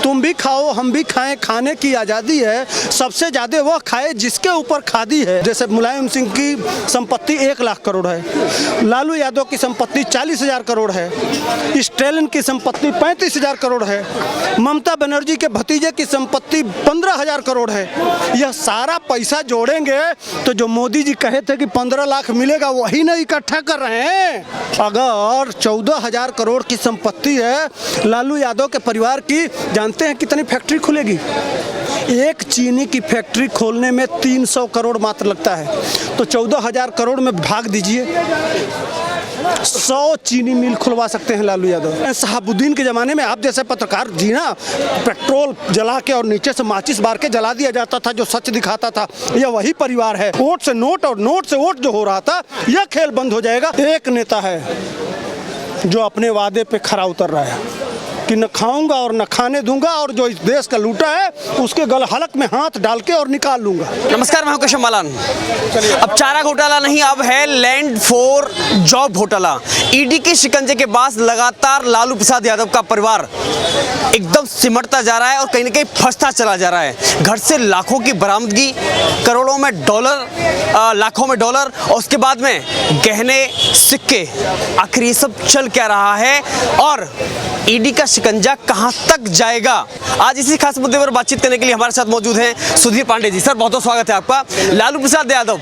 तुम भी खाओ हम भी खाएं, खाने की आज़ादी है, सबसे ज़्यादा वह खाए जिसके ऊपर खादी है। जैसे मुलायम सिंह की संपत्ति 1 लाख करोड़ है, लालू यादव की संपत्ति 40,000 करोड़ है, स्टैलिन की संपत्ति 35,000 करोड़ है, ममता बनर्जी के भतीजे की संपत्ति 15,000 करोड़ है। यह सारा पैसा जोड़ेंगे तो जो मोदी जी कहे थे कि 15 लाख मिलेगा वही नहीं इकट्ठा कर रहे हैं। अगर 14,000 करोड़ की संपत्ति है लालू यादव के परिवार की, जानते हैं कितनी फैक्ट्री खुलेगी? एक चीनी की फैक्ट्री खोलने में 300 करोड़ मात्र लगता है, तो 14,000 करोड़ में भाग दीजिए, 100 चीनी मिल खुलवा सकते हैं लालू यादव। शहाबुद्दीन के ज़माने में आप जैसे पत्रकार जी ना, पेट्रोल जला के और नीचे से माचिस बार के जला दिया जाता था जो सच दिखाता था। यह वही परिवार है। वोट से नोट और नोट से वोट जो हो रहा था, यह खेल बंद हो जाएगा। एक नेता है जो अपने वादे पे खरा उतर रहा है कि न खाऊंगा और न खाने दूंगा, और जो इस देश का लूटा है उसके गल हलक में हाथ डाल के और निकाल लूंगा। नमस्कार, मैं हूं केशव मालान। अब चारा घोटाला नहीं, अब है लैंड फॉर जॉब घोटाला। ईडी के शिकंजे के बाद लगातार लालू प्रसाद यादव का परिवार एकदम सिमटता जा रहा है और कहीं ना कहीं फंसता चला जा रहा है। घर से लाखों की बरामदगी, करोड़ों में डॉलर, लाखों में डॉलर, और उसके बाद में गहने, सिक्के। आखिर ये सब चल क्या रहा है और ईडी का शिकंजा कहां तक जाएगा? आज इसी खास मुद्दे पर बातचीत करने के लिए हमारे साथ मौजूद हैं सुधीर पांडे जी। सर, बहुत बहुत स्वागत है आपका। लालू प्रसाद यादव,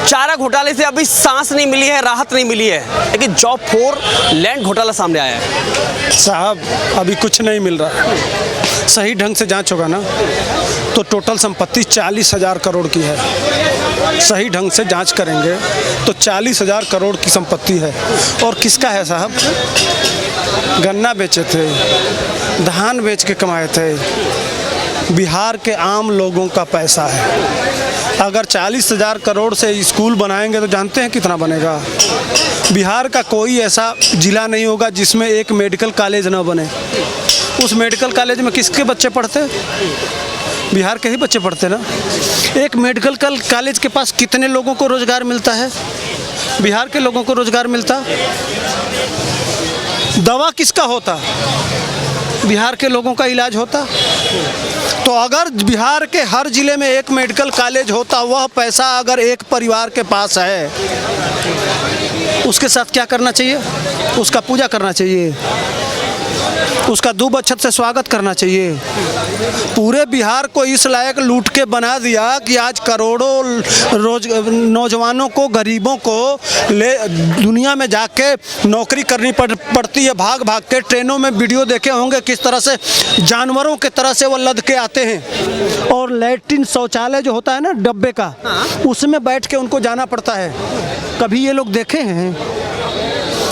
चारा घोटाले से अभी सांस नहीं मिली है, राहत नहीं मिली है, लेकिन जॉब फॉर लैंड घोटाला सामने आया है। साहब, अभी कुछ नहीं मिल रहा है। सही ढंग से जांच होगा ना तो टोटल संपत्ति 40,000 करोड़ की है। सही ढंग से जांच करेंगे तो 40,000 करोड़ की संपत्ति है। और किसका है साहब? गन्ना बेचे थे, धान बेच के कमाए थे, बिहार के आम लोगों का पैसा है। अगर 40,000 करोड़ से स्कूल बनाएंगे तो जानते हैं कितना बनेगा? बिहार का कोई ऐसा जिला नहीं होगा जिसमें एक मेडिकल कॉलेज ना बने। उस मेडिकल कॉलेज में किसके बच्चे पढ़ते? बिहार के ही बच्चे पढ़ते ना। एक मेडिकल कॉलेज के पास कितने लोगों को रोजगार मिलता है? बिहार के लोगों को रोजगार मिलता। दवा किसका होता? बिहार के लोगों का इलाज होता। तो अगर बिहार के हर जिले में एक मेडिकल कॉलेज होता, वह पैसा अगर एक परिवार के पास है, उसके साथ क्या करना चाहिए? उसका पूजा करना चाहिए, उसका दूब अक्षत से स्वागत करना चाहिए। पूरे बिहार को इस लायक लूट के बना दिया कि आज करोड़ों नौजवानों को, गरीबों को ले दुनिया में जाके नौकरी करनी पड़ती है। भाग भाग के ट्रेनों में वीडियो देखे होंगे किस तरह से जानवरों के तरह से वो लद के आते हैं। और लैट्रिन शौचालय जो होता है ना डब्बे का, उसमें बैठ के उनको जाना पड़ता है। कभी ये लोग देखे हैं?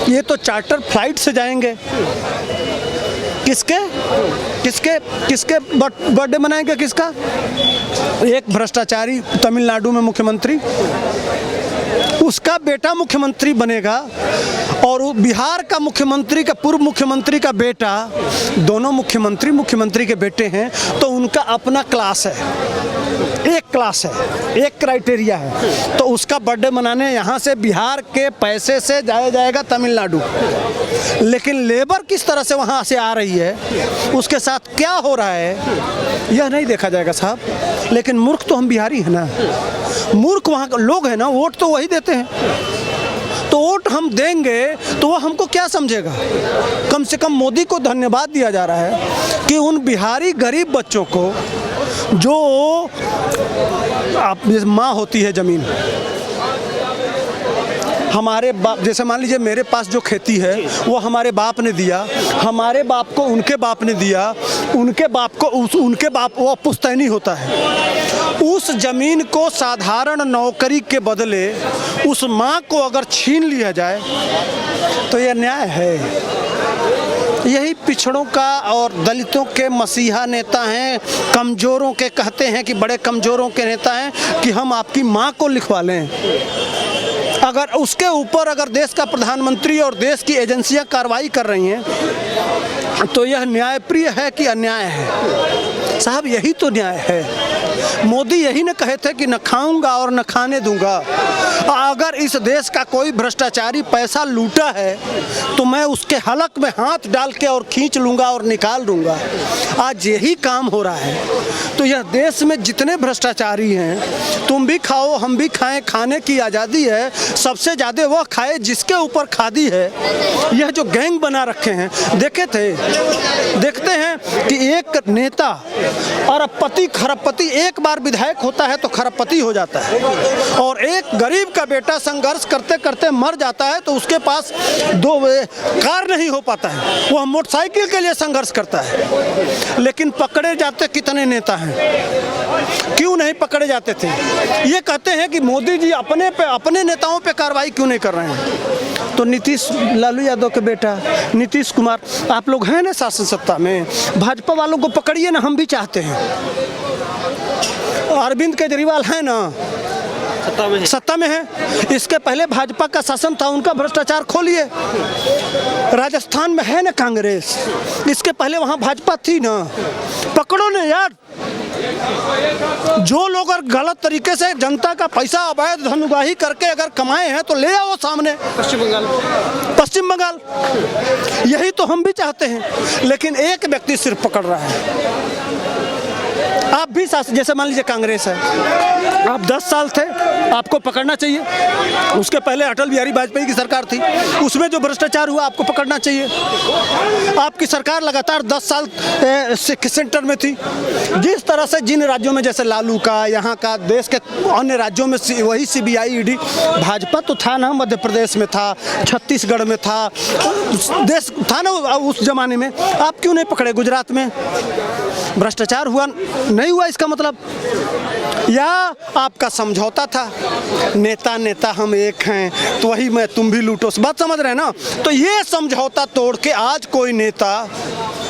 ये तो चार्टर फ्लाइट से जाएंगे। किसके किसके किसके बर्थडे मनाएंगे? किसका? एक भ्रष्टाचारी तमिलनाडु में मुख्यमंत्री, उसका बेटा मुख्यमंत्री बनेगा, और बिहार का मुख्यमंत्री का, पूर्व मुख्यमंत्री का बेटा, दोनों मुख्यमंत्री के बेटे हैं, तो उनका अपना क्लास है, एक क्लास है, एक क्राइटेरिया है। तो उसका बर्थडे मनाने यहाँ से बिहार के पैसे से जाया जाएगा तमिलनाडु। लेकिन लेबर किस तरह से वहाँ से आ रही है, उसके साथ क्या हो रहा है, यह नहीं देखा जाएगा साहब। लेकिन मूर्ख तो हम बिहारी हैं ना, मूर्ख वहाँ के लोग हैं ना, वोट तो वही देते हैं। तो वोट हम देंगे तो वो हमको क्या समझेगा? कम से कम मोदी को धन्यवाद दिया जा रहा है कि उन बिहारी गरीब बच्चों को, जो आप माँ होती है ज़मीन, हमारे बाप, जैसे मान लीजिए मेरे पास जो खेती है वो हमारे बाप ने दिया, हमारे बाप को उनके बाप ने दिया, उनके बाप को उनके बाप, वो पुश्तैनी होता है। उस ज़मीन को साधारण नौकरी के बदले उस माँ को अगर छीन लिया जाए तो यह न्याय है? यही पिछड़ों का और दलितों के मसीहा नेता हैं, कमज़ोरों के कहते हैं कि बड़े कमज़ोरों के नेता हैं कि हम आपकी माँ को लिखवा लें। अगर उसके ऊपर अगर देश का प्रधानमंत्री और देश की एजेंसियां कार्रवाई कर रही हैं तो यह न्यायप्रिय है कि अन्याय है? साहब यही तो न्याय है। मोदी यही न कहे थे कि न खाऊंगा और न खाने दूंगा। अगर इस देश का कोई भ्रष्टाचारी पैसा लूटा है तो मैं उसके हलक में हाथ डाल के और खींच लूंगा और निकाल दूंगा। आज यही काम हो रहा है। तो यह देश में जितने भ्रष्टाचारी हैं, तुम भी खाओ हम भी खाएं, खाने की आज़ादी है। सबसे ज़्यादा वह खाए जिसके ऊपर खादी है। यह जो गैंग बना रखे हैं, देखते हैं कि एक नेता अरबपति खरबपति एक बार विधायक होता है तो खरबपति हो जाता है, और एक गरीब का बेटा संघर्ष करते करते मर जाता है तो उसके पास दो कार नहीं हो पाता है, वह मोटरसाइकिल के लिए संघर्ष करता है। लेकिन पकड़े जाते कितने नेता हैं? क्यों नहीं पकड़े जाते थे? ये कहते हैं कि मोदी जी अपने नेताओं पे कार्रवाई क्यों नहीं कर रहे हैं? तो नीतीश, लालू यादव के बेटा नीतीश कुमार, आप लोग हैं ना शासन सत्ता में, भाजपा वालों को पकड़िए ना, हम भी चाहते हैं। अरविंद केजरीवाल है ना, सत्ता में है। इसके पहले भाजपा का शासन था, उनका भ्रष्टाचार खोलिए। राजस्थान में है ना कांग्रेस, इसके पहले वहाँ भाजपा थी ना, पकड़ो ना यार। जो लोग अगर गलत तरीके से जनता का पैसा अवैध धनउगाही करके अगर कमाए हैं तो ले आओ सामने। पश्चिम बंगाल यही तो हम भी चाहते हैं, लेकिन एक व्यक्ति सिर्फ पकड़ रहा है। आप भी जैसे मान लीजिए कांग्रेस है, आप 10 साल थे, आपको पकड़ना चाहिए। उसके पहले अटल बिहारी वाजपेयी की सरकार थी, उसमें जो भ्रष्टाचार हुआ आपको पकड़ना चाहिए। आपकी सरकार लगातार 10 साल सेंटर में थी। जिस तरह से जिन राज्यों में जैसे लालू का, यहाँ का, देश के अन्य राज्यों में वही CBI ED, भाजपा तो था ना, मध्य प्रदेश में था, छत्तीसगढ़ में था, देश था ना उस जमाने में। आप क्यों नहीं पकड़े? गुजरात में भ्रष्टाचार हुआ नहीं हुआ इसका मतलब? या आपका समझौता था, नेता हम एक हैं तो वही मैं तुम भी लूटो, बात समझ रहे हैं ना? तो ये समझौता तोड़ के आज कोई नेता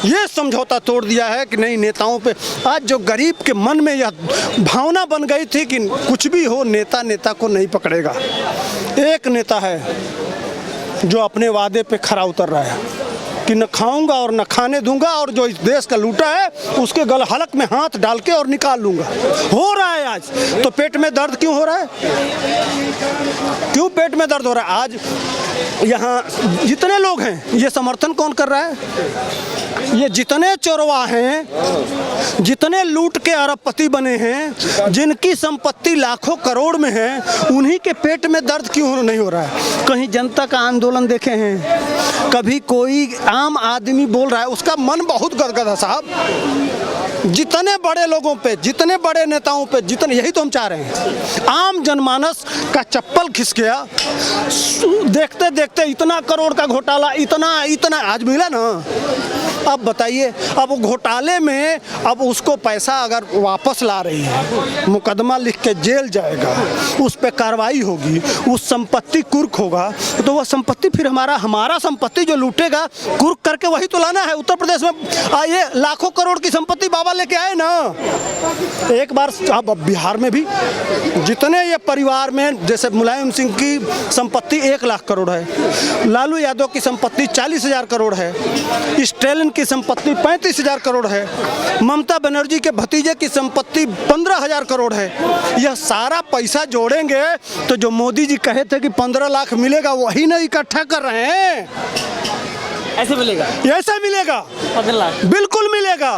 ये समझौता तोड़ दिया है कि नहीं, नेताओं पे आज जो गरीब के मन में यह भावना बन गई थी कि कुछ भी हो नेता को नहीं पकड़ेगा। एक नेता है जो अपने वादे पे खरा उतर रहा है कि न खाऊंगा और न खाने दूंगा, और जो इस देश का लूटा है उसके गल हलक में हाथ डाल के और निकाल लूंगा। हो रहा है आज। तो पेट में दर्द क्यों हो रहा है? क्यों पेट में दर्द हो रहा है? आज यहाँ जितने लोग हैं, ये समर्थन कौन कर रहा है? ये जितने चोरवा हैं, जितने लूट के अरबपति बने हैं, जिनकी संपत्ति लाखों करोड़ में है, उन्हीं के पेट में दर्द क्यों नहीं हो रहा है? कहीं जनता का आंदोलन देखे हैं? कभी कोई आम आदमी बोल रहा है? उसका मन बहुत गदगद है साहब। जितने बड़े लोगों पे, जितने बड़े नेताओं पे, जितने, यही तो हम चाह रहे हैं। आम जनमानस का चप्पल खिस गया देखते देखते। इतना करोड़ का घोटाला, इतना आज मिला ना। अब बताइए, अब घोटाले में अब उसको पैसा अगर वापस ला रही है, मुकदमा लिख के जेल जाएगा, उस पर कार्रवाई होगी, उस संपत्ति कुर्क होगा, तो वह संपत्ति फिर हमारा संपत्ति जो लूटेगा कुर्क करके वही तो लाना है। उत्तर प्रदेश में आइए, लाखों करोड़ की संपत्ति बाबा लेके आए ना एक बार। अब बिहार में भी जितने ये परिवार में, जैसे मुलायम सिंह की संपत्ति 1 लाख करोड़ है, लालू यादव की संपत्ति 40,000 करोड़ है, स्टैलिन की संपत्ति 35,000 करोड़ है, ममता बनर्जी के भतीजे की संपत्ति 15,000 करोड़ है। यह सारा पैसा जोड़ेंगे तो जो मोदी जी कहे थे कि 15 लाख मिलेगा, वही नहीं इकट्ठा कर रहे हैं। ऐसे मिलेगा? ऐसे मिलेगा, 15 लाख बिल्कुल मिलेगा।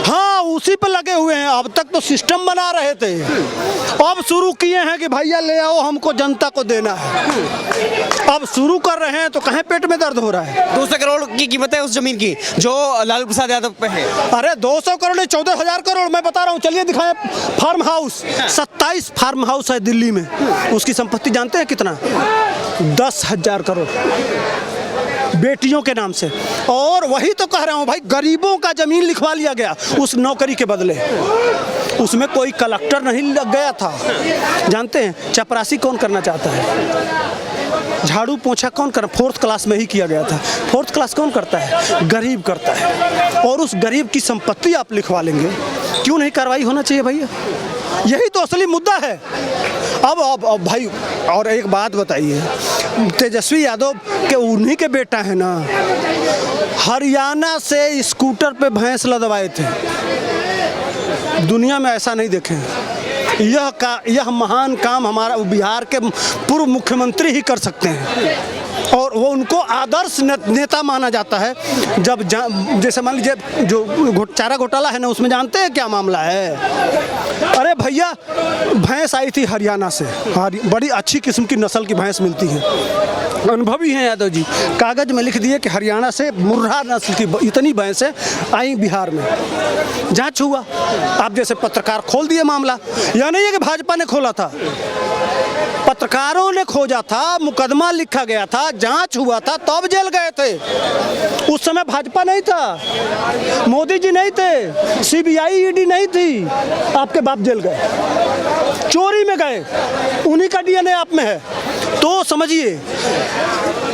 हाँ, उसी पर लगे हुए हैं। अब तक तो सिस्टम बना रहे थे, अब शुरू किए हैं कि भैया ले आओ, हमको जनता को देना है। अब शुरू कर रहे हैं तो कहीं पेट में दर्द हो रहा है। 200 करोड़ की कीमत है उस जमीन की जो लालू प्रसाद यादव पे है। अरे 200 करोड़ नहीं, 14,000 करोड़ मैं बता रहा हूँ। चलिए दिखाएं। फार्म हाउस, 27 फार्म हाउस है दिल्ली में। उसकी संपत्ति जानते हैं कितना? 10,000 करोड़ बेटियों के नाम से। और वही तो कह रहा हूँ भाई, गरीबों का जमीन लिखवा लिया गया उस नौकरी के बदले। उसमें कोई कलेक्टर नहीं लग गया था। जानते हैं चपरासी कौन करना चाहता है? झाड़ू पोछा कौन कर? 4th क्लास में ही किया गया था। 4th क्लास कौन करता है? गरीब करता है। और उस गरीब की संपत्ति आप लिखवा लेंगे, क्यों नहीं कार्रवाई होना चाहिए भैया? यही तो असली मुद्दा है। अब भाई, और एक बात बताइए, तेजस्वी यादव के उन्हीं के बेटा है ना, हरियाणा से स्कूटर पे भैंस लदवाए थे। दुनिया में ऐसा नहीं देखे। यह महान काम हमारा बिहार के पूर्व मुख्यमंत्री ही कर सकते हैं, और वो उनको आदर्श नेता माना जाता है। जब जैसे मान लीजिए जो चारा घोटाला है ना, उसमें जानते हैं क्या मामला है? अरे भैया, भैंस आई थी हरियाणा से, बड़ी अच्छी किस्म की नस्ल की भैंस मिलती है, अनुभवी हैं यादव जी, कागज में लिख दिए कि हरियाणा से मुर्रा नस्ल की इतनी भैंसें आई बिहार में। जांच हुआ, आप जैसे पत्रकार खोल दिए मामला। यह नहीं है कि भाजपा ने खोला था, पत्रकारों ने खोजा था, मुकदमा लिखा गया था, जांच हुआ था, तब जेल गए थे। उस समय भाजपा नहीं था, मोदी जी नहीं थे, सीबीआई ईडी नहीं थी, आपके बाप जेल गए, चोरी में गए, उन्हीं का डीएनए आप में है। तो समझिए,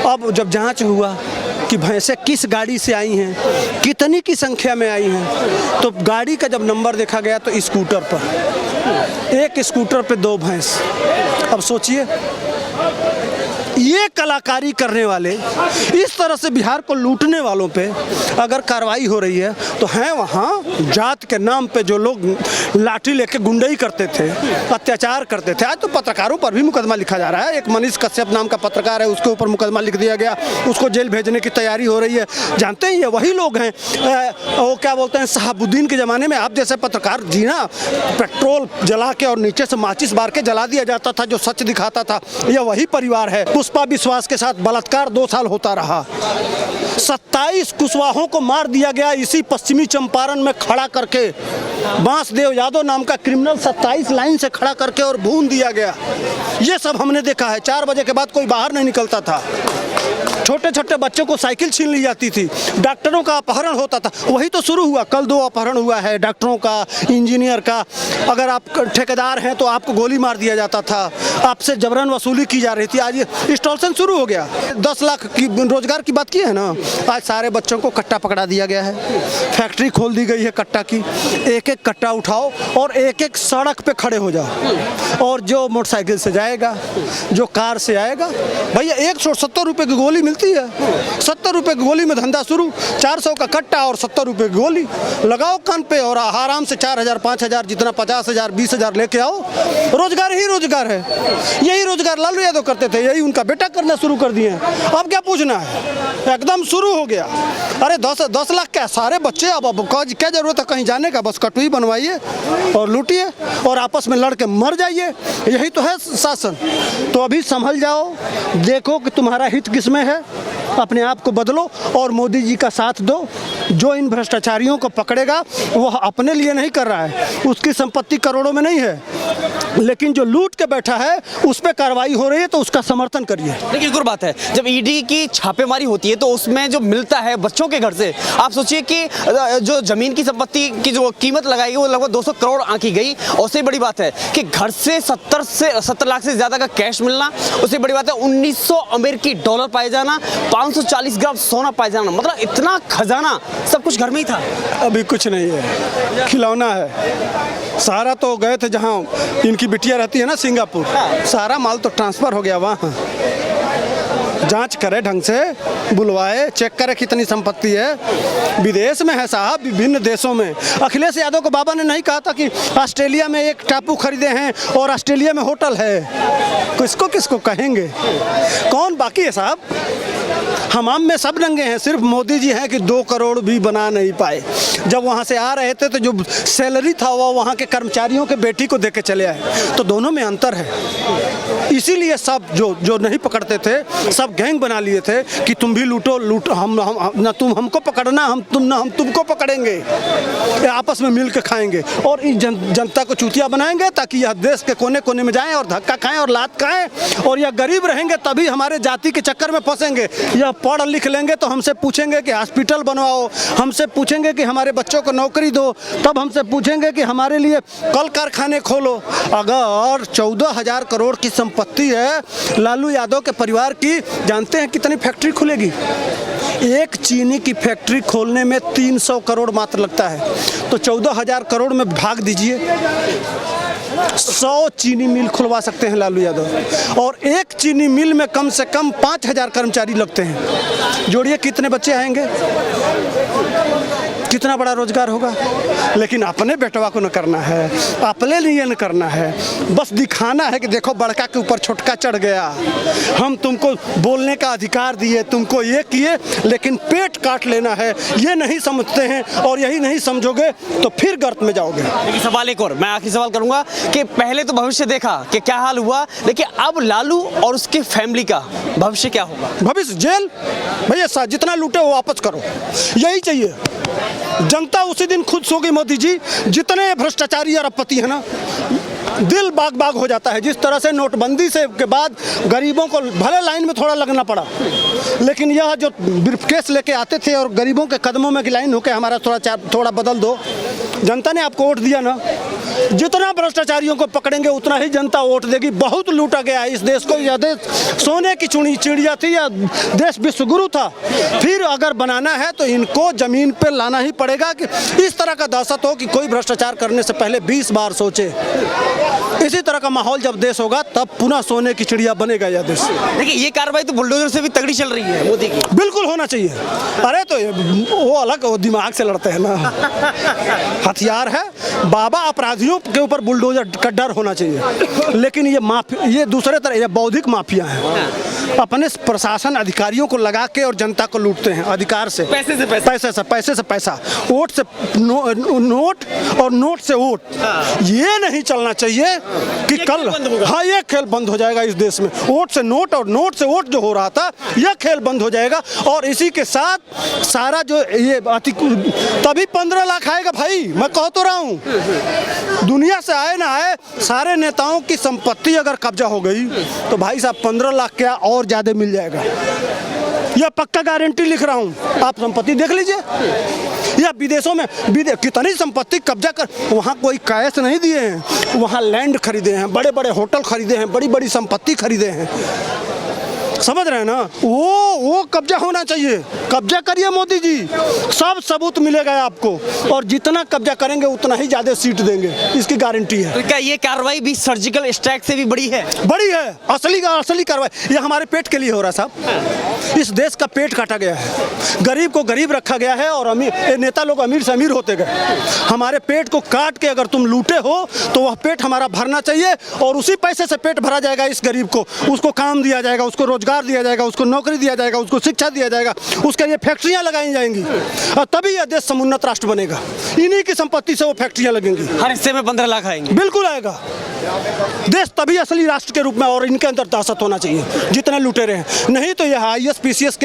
अब जब जांच हुआ कि भैंसें किस गाड़ी से आई हैं, कितनी की संख्या में आई हैं, तो गाड़ी का जब नंबर देखा गया तो स्कूटर पर, एक स्कूटर पे 2 भैंस। अब सोचिए, ये कलाकारी करने वाले, इस तरह से बिहार को लूटने वालों पे अगर कार्रवाई हो रही है, तो हैं वहाँ जात के नाम पे जो लोग लाठी लेके गुंडई करते थे, अत्याचार करते थे। आज तो पत्रकारों पर भी मुकदमा लिखा जा रहा है। एक मनीष कश्यप नाम का पत्रकार है, उसके ऊपर मुकदमा लिख दिया गया, उसको जेल भेजने की तैयारी हो रही है। जानते हैं ये वही लोग हैं, वो क्या बोलते हैं, शहाबुद्दीन के ज़माने में आप जैसे पत्रकार जी ना, पेट्रोल जला के और नीचे से माचिस बार के जला दिया जाता था जो सच दिखाता था। यह वही परिवार है। पुष्पा विश्वास के साथ बलात्कार 2 साल होता रहा, 27 कुशवाहों को मार दिया गया इसी पश्चिमी चंपारण में खड़ा करके। बांसदेव यादव नाम का क्रिमिनल 27 लाइन से खड़ा करके और भून दिया गया। ये सब हमने देखा है। 4 बजे के बाद कोई बाहर नहीं निकलता था, छोटे छोटे बच्चों को साइकिल छीन ली जाती थी, डॉक्टरों का अपहरण होता था। वही तो शुरू हुआ, कल 2 अपहरण हुआ है, डॉक्टरों का, इंजीनियर का। अगर आप ठेकेदार हैं तो आपको गोली मार दिया जाता था, आपसे जबरन वसूली की जा रही थी। आज एक्सटॉर्शन शुरू हो गया। 10 लाख की रोजगार की बात की है ना, आज सारे बच्चों को कट्टा पकड़ा दिया गया है, फैक्ट्री खोल दी गई है कट्टा की। एक एक कट्टा उठाओ और एक एक सड़क पे खड़े हो जाओ, और जो मोटरसाइकिल से जाएगा, जो कार से आएगा, भैया 170 रुपये की गोली मिलती है, 70 रुपये की गोली में धंधा शुरू। 400 का कट्टा और 70 रुपये की गोली लगाओ कान पे, और आराम से 4000 5000 जितना 50,000 20,000 लेके आओ। रोजगार ही रोजगार है। यही रोजगार लालू यादव करते थे, यही उनका बेटा करना शुरू कर दिए हैं। अब क्या पूछना है, एकदम शुरू हो गया। अरे 10 लाख क्या, सारे बच्चे, अब क्या जरूरत है कहीं जाने का, बस कटुई बनवाइए और लूटिए और आपस में लड़ के मर जाइए। यही तो है शासन। तो अभी संभल जाओ, देखो कि तुम्हारा हित किसमें है, अपने आप को बदलो और मोदी जी का साथ दो। जो इन भ्रष्टाचारियों को पकड़ेगा वह अपने लिए नहीं कर रहा है, उसकी संपत्ति करोड़ों में नहीं है, लेकिन जो लूट के बैठा है उस पर कार्रवाई हो रही है, तो उसका समर्थन करिए। लेकिन एक और बात है, जब ईडी की छापेमारी होती है तो उसमें जो मिलता है बच्चों के घर से, आप सोचिए कि जो जमीन की संपत्ति की जो कीमत लगाई गई वो लगभग 200 करोड़ आंकी गई। और उससे बड़ी बात है कि घर से 70 लाख से ज्यादा का कैश मिलना। उससे बड़ी बात है 1900 अमेरिकी डॉलर पाए जाना, 540 ग्राम सोना पाए जाना। मतलब इतना खजाना सब कुछ घर में ही था। अभी कुछ नहीं है, खिलौना है। सारा तो गए थे जहाँ इनकी बिटिया रहती है ना, सिंगापुर, सारा माल तो ट्रांसफर हो गया वहाँ। जांच करे ढंग से, बुलवाए, चेक करे कितनी संपत्ति है। विदेश में है साहब, विभिन्न देशों में। अखिलेश यादव को बाबा ने नहीं कहा था कि ऑस्ट्रेलिया में एक टापू खरीदे हैं और ऑस्ट्रेलिया में होटल है? किसको किसको कहेंगे, कौन बाकी है साहब? हमाम में सब रंगे हैं, सिर्फ मोदी जी हैं कि 2 करोड़ भी बना नहीं पाए। जब वहाँ से आ रहे थे तो जो सैलरी था वो वहाँ के कर्मचारियों के बेटी को दे के चले आए, तो दोनों में अंतर है। इसीलिए सब जो नहीं पकड़ते थे सब गैंग बना लिए थे कि तुम भी लूटो, हम ना तुम हमको पकड़ना, हम तुमको पकड़ेंगे, आपस में मिल के खाएंगे और इस जनता को चूतिया बनाएंगे ताकि यह देश के कोने कोने में जाएं और धक्का खाएं और लात खाएं। और यह गरीब रहेंगे तभी हमारे जाति के चक्कर में फंसेंगे। यह पढ़ लिख लेंगे तो हमसे पूछेंगे कि हॉस्पिटल बनवाओ, हमसे पूछेंगे कि हमारे बच्चों को नौकरी दो, तब हमसे पूछेंगे कि हमारे लिए कल कारखाने खोलो। अगर 14,000 करोड़ की संपत्ति है लालू यादव के परिवार की, जानते हैं कितनी फैक्ट्री खुलेगी? एक चीनी की फैक्ट्री खोलने में 300 करोड़ मात्र लगता है, तो 14,000 करोड़ में भाग दीजिए। 100 चीनी मिल खुलवा सकते हैं लालू यादव, और एक चीनी मिल में कम से कम 5000 कर्मचारी लगते हैं। जोड़िए कितने बच्चे आएंगे, कितना बड़ा रोजगार होगा। लेकिन अपने बेटवा को न करना है, अपने लिए न करना है, बस दिखाना है कि देखो बड़का के ऊपर छोटका चढ़ गया, हम तुमको बोलने का अधिकार दिए, तुमको ये किए, लेकिन पेट काट लेना है, ये नहीं समझते हैं। और यही नहीं समझोगे तो फिर गर्त में जाओगे। लेकिन सवाल एक और, मैं आखिरी सवाल करूंगा कि पहले तो भविष्य देखा कि क्या हाल हुआ, लेकिन अब लालू और उसके फैमिली का भविष्य क्या होगा? भविष्य जेल। भैया जितना लूटे वो वापस करो, यही चाहिए। जनता उसी दिन खुद सो गई मोदी जी। जितने भ्रष्टाचारी और अपपति है ना, दिल बाग बाग हो जाता है। जिस तरह से नोटबंदी से के बाद गरीबों को भले लाइन में थोड़ा लगना पड़ा, लेकिन यह जो ब्रीफकेस लेके आते थे और गरीबों के कदमों में लाइन होकर हमारा थोड़ा बदल दो, जनता ने आपको वोट दिया ना। जितना भ्रष्टाचारियों को पकड़ेंगे उतना ही जनता वोट देगी। बहुत लूटा गया है इस देश को। यह देश सोने की चिड़िया थी, या देश विश्वगुरु था। फिर अगर बनाना है तो इनको जमीन पर लाना ही पड़ेगा कि इस तरह का दहशत हो कि कोई भ्रष्टाचार करने से पहले 20 बार सोचे। इसी तरह का माहौल जब देश होगा तब पुनः सोने की चिड़िया बनेगा यह देश। देखिए ये कार्रवाई तो बुलडोजर से भी तगड़ी चल रही है मोदी की। बिल्कुल होना चाहिए। अरे तो वो अलग, वो दिमाग से लड़ते हैं ना, हथियार है। बाबा अपराधियों के ऊपर बुलडोजर का डर होना चाहिए। लेकिन ये दूसरे तरह ये बौद्धिक माफिया हैं, अपने प्रशासन अधिकारियों को लगा के और जनता को लूटते हैं अधिकार से, पैसे से पैसा, वोट से नोट और नोट से वोट। ये नहीं चलना चाहिए कि कल हाँ ये खेल बंद हो जाएगा इस देश में। वोट से नोट और नोट से वोट जो हो रहा था, यह खेल बंद हो जाएगा। और इसी के साथ सारा जो ये तभी 15 लाख आएगा भाई। मैं कह तो रहा हूँ, दुनिया से आए ना आए, सारे नेताओं की संपत्ति अगर कब्जा हो गई तो भाई साहब 15 लाख क्या और ज्यादा मिल जाएगा। यह पक्का गारंटी लिख रहा हूँ, आप संपत्ति देख लीजिए। या विदेशों में कितनी संपत्ति कब्जा कर, वहाँ कोई कैश नहीं दिए हैं, वहाँ लैंड खरीदे हैं, बड़े बड़े होटल खरीदे हैं, बड़ी बड़ी संपत्ति खरीदे हैं। समझ रहे हैं ना, वो कब्जा होना चाहिए। कब्जा करिए मोदी जी, सब सबूत मिलेगा आपको। और जितना कब्जा करेंगे उतना ही ज्यादा सीट देंगे, इसकी गारंटी है। तो क्या ये कार्रवाई भी सर्जिकल स्ट्राइक से भी बड़ी है? बड़ी है, असली कार्रवाई। ये हमारे पेट के लिए हो रहा है साहब। इस देश का पेट काटा गया है, गरीब को गरीब रखा गया है, और नेता लोग अमीर से अमीर होते गए। हमारे पेट को काट के अगर तुम लूटे हो तो वह पेट हमारा भरना चाहिए, और उसी पैसे से पेट भरा जाएगा इस गरीब को। उसको काम दिया जाएगा, उसको रोजगार दिया जाएगा, उसको नौकरी दिया जाएगा, उसको शिक्षा दिया जाएगा, उसके लिए फैक्ट्रियां लगाई जाएंगी, और तभी यह देश समुन्नत राष्ट्र बनेगा। इन्हीं की संपत्ति से वो फैक्ट्रियां लगेंगी। हर हिस्से में 15 लाख आएंगे। बिल्कुल आएगा। देश तभी असली राष्ट्र के रूप में, और इनके अंदर दहशत होना चाहिए जितने लुटेरे हैं। नहीं तो यह IAS PCS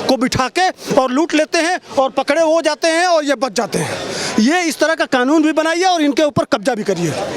को बिठा के और लूट लेते हैं, और पकड़े हो जाते हैं, और ये बच जाते हैं। ये इस तरह का कानून भी बनाइए और इनके ऊपर कब्जा भी करिए।